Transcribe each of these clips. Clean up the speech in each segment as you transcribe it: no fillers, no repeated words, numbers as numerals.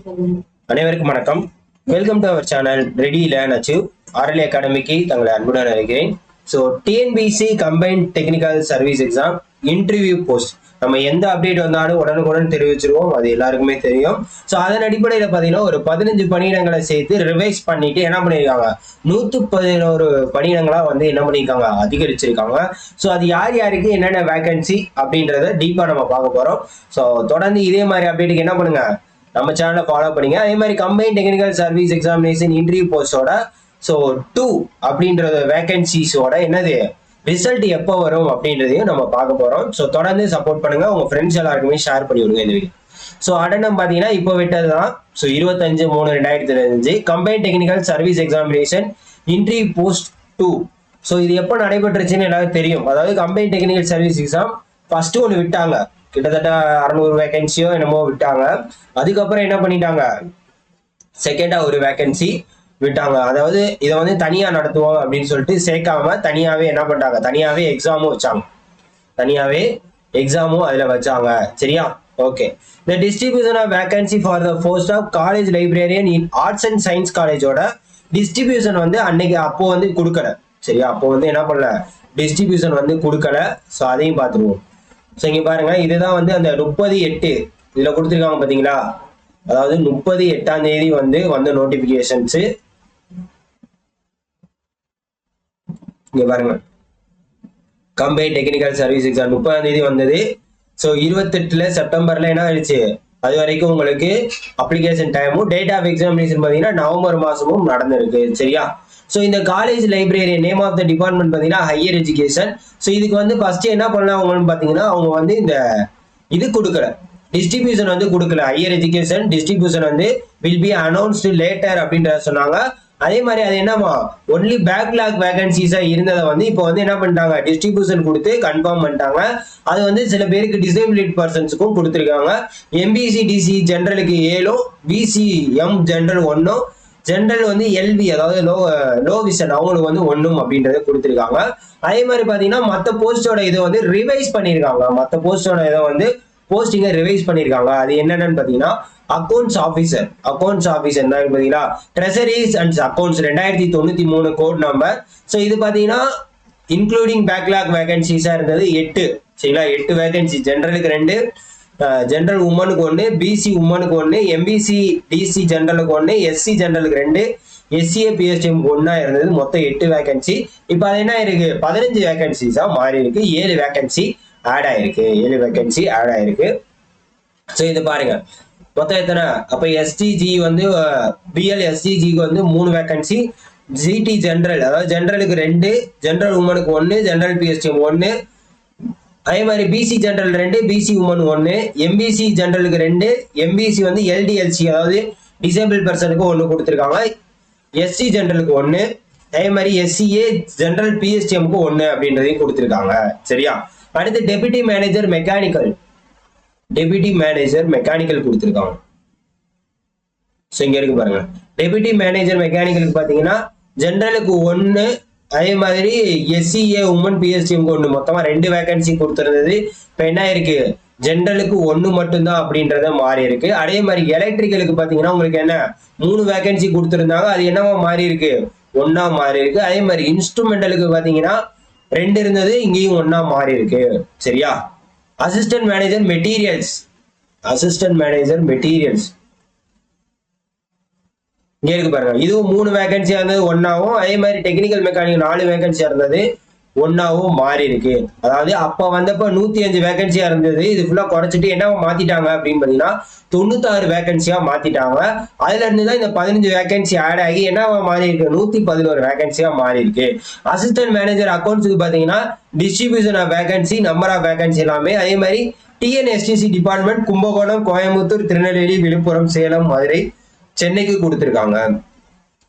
அனைவருக்கும் வணக்கம். Welcome to our channel ready learn achieve RL அகாடமிக்கு தங்களை அன்புடன் அழைக்கிறேன். So TNPSC combined technical service exam interview post நம்ம எந்த அப்டேட் வந்தாலும் உடனுக்குடன் தெரிவிச்சிருவோம், அது எல்லாருக்குமே தெரியும். ஸோ அதன் அடிப்படையில் பார்த்தீங்கன்னா ஒரு 15 பணியிடங்களை சேர்த்து ரிவைஸ் பண்ணிட்டு என்ன பண்ணியிருக்காங்க, 111 பணியிடங்களா வந்து என்ன பண்ணியிருக்காங்க, அதிகரிச்சிருக்காங்க. ஸோ அது யார் யாருக்கு என்னென்ன வேகன்சி அப்படின்றத டீப்பாக நம்ம பார்க்க போறோம். ஸோ தொடர்ந்து இதே மாதிரி அப்டேட்டுக்கு என்ன பண்ணுங்க, நம்ம சேனலை ஃபாலோ பண்ணிங்க. அதே மாதிரி combine technical service examination interview போஸ்டோட 2 அப்படின்ற வேகன்சிஸோட என்னது ரிசல்ட் எப்போ வரும் அப்படின்றதையும் நம்ம பார்க்க போறோம். ஸோ தொடர்ந்து சப்போர்ட் பண்ணுங்க, உங்க ஃப்ரெண்ட்ஸ் எல்லாருக்குமே ஷேர் பண்ணி விடுங்க இந்த வீடியோ. ஸோ அடனம் பார்த்தீங்கன்னா இப்போ விட்டது தான். So 25/3/2025 combine technical service examination interview post 2. So இது எப்போ நடைபெற்றுச்சுன்னு எல்லாருக்கும் தெரியும். அதாவது combine technical service exam first ஒன்று விட்டாங்க, கிட்டத்தட்ட 600 வேகன்சியோ என்னமோ விட்டாங்க. அதுக்கப்புறம் என்ன பண்ணிட்டாங்க, செகண்டா ஒரு வேகன்சி விட்டாங்க. அதாவது இதை வந்து தனியா நடத்துவோம் அப்படின்னு சொல்லிட்டு சேர்க்காம தனியாவே என்ன பண்ணிட்டாங்க, தனியாவே எக்ஸாமும் வச்சாங்க, தனியாவே எக்ஸாமும் அதுல வச்சாங்க. சரியா? Okay. The distribution of vacancy for the post of college librarian in arts and science காலேஜோட டிஸ்ட்ரிபியூஷன் வந்து அன்னைக்கு அப்போ வந்து கொடுக்கல. சரியா? அப்போ வந்து என்ன பண்ணல, டிஸ்ட்ரிபியூஷன் வந்து கொடுக்கல. ஸோ அதையும் பார்த்துருவோம். ஸோ இங்க பாருங்க, இதுதான் வந்து அந்த 30/8 இதுல கொடுத்துருக்காங்க பாத்தீங்களா. அதாவது 30/8 வந்து வந்த நோட்டிபிகேஷன்ஸ். இங்க பாருங்க, கம்பைன் டெக்னிக்கல் சர்வீஸ் எக்ஸாம் 30 வந்தது. ஸோ 28 செப்டம்பர்ல என்ன ஆயிடுச்சு, அது வரைக்கும் உங்களுக்கு அப்ளிகேஷன் டைமும் டேட் ஆஃப் எக்ஸாமினேஷன் பாத்தீங்கன்னா நவம்பர் மாசமும் நடந்திருக்கு. சரியா? ஸோ இந்த college librarian name of the department பார்த்தீங்கன்னா ஹையர் எஜுகேஷன். ஸோ இதுக்கு வந்து ஃபர்ஸ்ட் என்ன பண்ணாங்கன்னு பார்த்தீங்கன்னா அவங்க வந்து இந்த இது கொடுக்கல, டிஸ்ட்ரிபியூஷன் வந்து கொடுக்கல. ஹையர் எஜுகேஷன் டிஸ்ட்ரிபியூஷன் வந்து வில் பி அனௌன்ஸ்டு லேட்டர் அப்படின்றத சொன்னாங்க. அதே மாதிரி அது என்னமா ஒன்லி பேக்லாக் வேகன்சிஸா இருந்ததை வந்து இப்போ வந்து என்ன பண்ணிட்டாங்க, டிஸ்ட்ரிபியூஷன் கொடுத்து கன்ஃபார்ம் பண்ணிட்டாங்க. அது வந்து சில பேருக்கு டிசேபிலிட்டி பர்சன்ஸுக்கும் கொடுத்துருக்காங்க. எம்பிசி டிசி ஜென்ரலுக்கு 7, பிசிஎம் ஜென்ரல் 1, ஜென்ரல் வந்து எல்வி அதாவது லோ விஷன் அவங்களுக்கு வந்து 1 அப்படின்றத கொடுத்துருக்காங்க. அதே மாதிரி பாத்தீங்கன்னா மற்ற போஸ்டோட இதை வந்து ரிவைஸ் பண்ணியிருக்காங்க, மற்ற போஸ்டோட இதை வந்து போஸ்டிங்கை ரிவைஸ் பண்ணியிருக்காங்க. அது என்னென்னு பாத்தீங்கன்னா அக்கௌண்ட்ஸ் ஆஃபீஸர், அக்கௌண்ட்ஸ் ஆஃபீஸர் என்ன பாத்தீங்கன்னா treasuries and accounts 2093 code number. So இது பாத்தீங்கன்னா இன்க்ளூடிங் பேக்லாக் வேகன்சிஸா இருந்தது 8. சரிங்களா? 8 வேகன்சி, ஜென்ரலுக்கு 2, ஜென்ரல் உமனுக்கு 1, பிசி உமனுக்கு 1, எம்பிசி டிசி ஜென்ரலுக்கு 1, எஸ்சி ஜென்ரலுக்கு 2, எஸ்சிஏ பிஎஸ்டிஎம்க்கு 1 இருந்தது. மொத்தம் 8 வேகன்சி. இப்போ அது என்ன இருக்கு, 15 வேகன்சிஸா மாறி இருக்கு. 7 வேகன்சி ஆட் ஆயிருக்கு, 7 வேகன்சி ஆட் ஆயிருக்கு. ஸோ இது பாருங்க மொத்தம் எத்தனை. அப்ப எஸ்டிஜி வந்து பிஎல் எஸ்டிஜிக்கு வந்து 3 வேகன்சி, ஜிடி ஜென்ரல் அதாவது ஜென்ரலுக்கு 2, ஜென்ரல் உமனுக்கு 1, ஜென்ரல் பிஎஸ்டிஎம் 1, அதே மாதிரி BC general 2, BC woman 1, MBC ஜென்ரலுக்கு 2, எம்பிசி வந்து எல்டிஎல்சி அதாவது டிசேபிள் பர்சனுக்கு 1 கொடுத்துருக்காங்க, எஸ்சி ஜென்ரலுக்கு 1, அதே மாதிரி எஸ்சிஏ ஜென்ரல் பிஎஸ்டிஎம்க்கு 1 அப்படின்றதையும் கொடுத்துருக்காங்க. சரியா? அடுத்து deputy manager mechanical, deputy manager mechanical கொடுத்துருக்காங்க. ஸோ இங்க இருக்கு பாருங்க, டெபுட்டி மேனேஜர் மெக்கானிக்கலுக்கு பாத்தீங்கன்னா ஜென்ரலுக்கு 1, அதே மாதிரி எஸ்சிஏ உமன் பிஎஸ்டிஎம்க்கு 1, மொத்தமா 2 வேகன்சி கொடுத்துருந்தது. இப்ப என்ன இருக்கு, ஜென்ரலுக்கு 1 மட்டும்தான் அப்படின்றத மாறி இருக்கு. அதே மாதிரி எலக்ட்ரிக்கலுக்கு பாத்தீங்கன்னா உங்களுக்கு என்ன 3 வேகன்சி கொடுத்துருந்தாங்க, அது என்னவா மாறி இருக்கு, 1 மாறி இருக்கு. அதே மாதிரி இன்ஸ்ட்ருமெண்டலுக்கு பாத்தீங்கன்னா 2 இருந்தது, இங்கேயும் 1 மாறி இருக்கு. சரியா? Assistant manager materials, assistant manager materials இங்க இருக்கு பாருங்க, இதுவும் 3 வேகன்சியா இருந்தது 1ஆவும், அதே மாதிரி டெக்னிக்கல் மெக்கானிக் 4 வேகன்சியா இருந்தது 1ஆவும் மாறி இருக்கு. அதாவது அப்ப வந்தப்ப 105 வேகன்சியா இருந்தது, இது ஃபுல்லா குறைச்சிட்டு என்ன மாத்திட்டாங்க அப்படின்னு பாத்தீங்கன்னா 96 வேகன்சியா மாத்திட்டாங்க. அதுல இருந்துதான் இந்த 15 வேகன்சி ஆட் ஆகி என்ன மாறி இருக்கு, 111 வேகன்சியா மாறி இருக்கு. அசிஸ்டன்ட் மேனேஜர் அக்கௌண்ட்ஸுக்கு பாத்தீங்கன்னா distribution of vacancy, number of vacancy எல்லாமே. அதே மாதிரி டிஎன்எஸ்டிசி டிபார்ட்மெண்ட் கும்பகோணம், கோயம்புத்தூர், திருநெல்வேலி, விழுப்புரம், சேலம், மதுரை, சென்னைக்கு கொடுத்துருக்காங்க.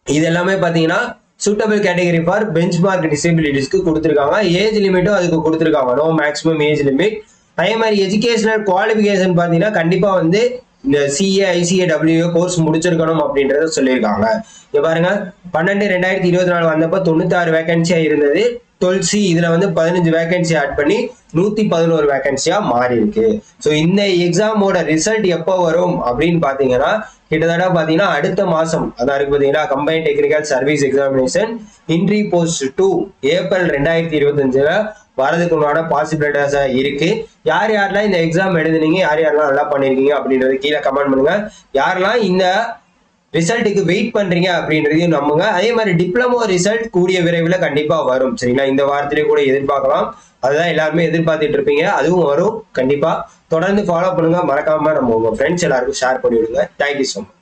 இது எல்லாமே பாத்தீங்கன்னா சூட்டபிள் கேட்டகரி ஃபார் பெஞ்ச்மார்க் டிசேபிலிட்டிஸ்க்கு கொடுத்துருக்காங்க. ஏஜ் லிமிட்டும் அதுக்கு கொடுத்துருக்காங்க, நோ மேக்ஸிமம் ஏஜ் லிமிட். அதே மாதிரி எஜுகேஷனல் குவாலிஃபிகேஷன் பாத்தீங்கன்னா கண்டிப்பா வந்து இந்த CA ICA WA கோர்ஸ் முடிச்சிருக்கணும் அப்படின்றத சொல்லியிருக்காங்க. இங்க பாருங்க 12/2024 வந்தப்ப 96 வேகன்சியா இருந்தது. 12C இதுல வந்து 15 வேகன்சி ஆட் பண்ணி 111 வேகன்சியா மாறி இருக்கு. ஸோ இந்த எக்ஸாமோட ரிசல்ட் எப்போ வரும் அப்படின்னு பாத்தீங்கன்னா கிட்டத்தட்ட பாத்தீங்கன்னா அடுத்த மாசம் அதான் இருக்கு பாத்தீங்கன்னா combine technical service examination interview post 2 April 2025 வரதுக்குண்டான பாசிபிலிட்டிஸா இருக்கு. யார் யாரெல்லாம் இந்த எக்ஸாம் எழுதுனீங்க, யார் யாரெல்லாம் நல்லா பண்ணிருக்கீங்க அப்படின்றது கீழே கமெண்ட் பண்ணுங்க. யாரெல்லாம் இந்த ரிசல்ட்டுக்கு வெயிட் பண்றீங்க அப்படின்றதையும் நம்புங்க. அதே மாதிரி டிப்ளமோ ரிசல்ட் கூடிய விரைவில் கண்டிப்பா வரும். சரிங்களா, இந்த வாரத்திலே கூட எதிர்பார்க்கலாம். அதுதான் எல்லாருமே எதிர்பார்த்துட்டு இருப்பீங்க, அதுவும் வரும் கண்டிப்பா. தொடர்ந்து ஃபாலோ பண்ணுங்க, மறக்காம நம்ம உங்க ஃப்ரெண்ட்ஸ் எல்லாருக்கும் ஷேர் பண்ணி விடுங்க. Thank you so much.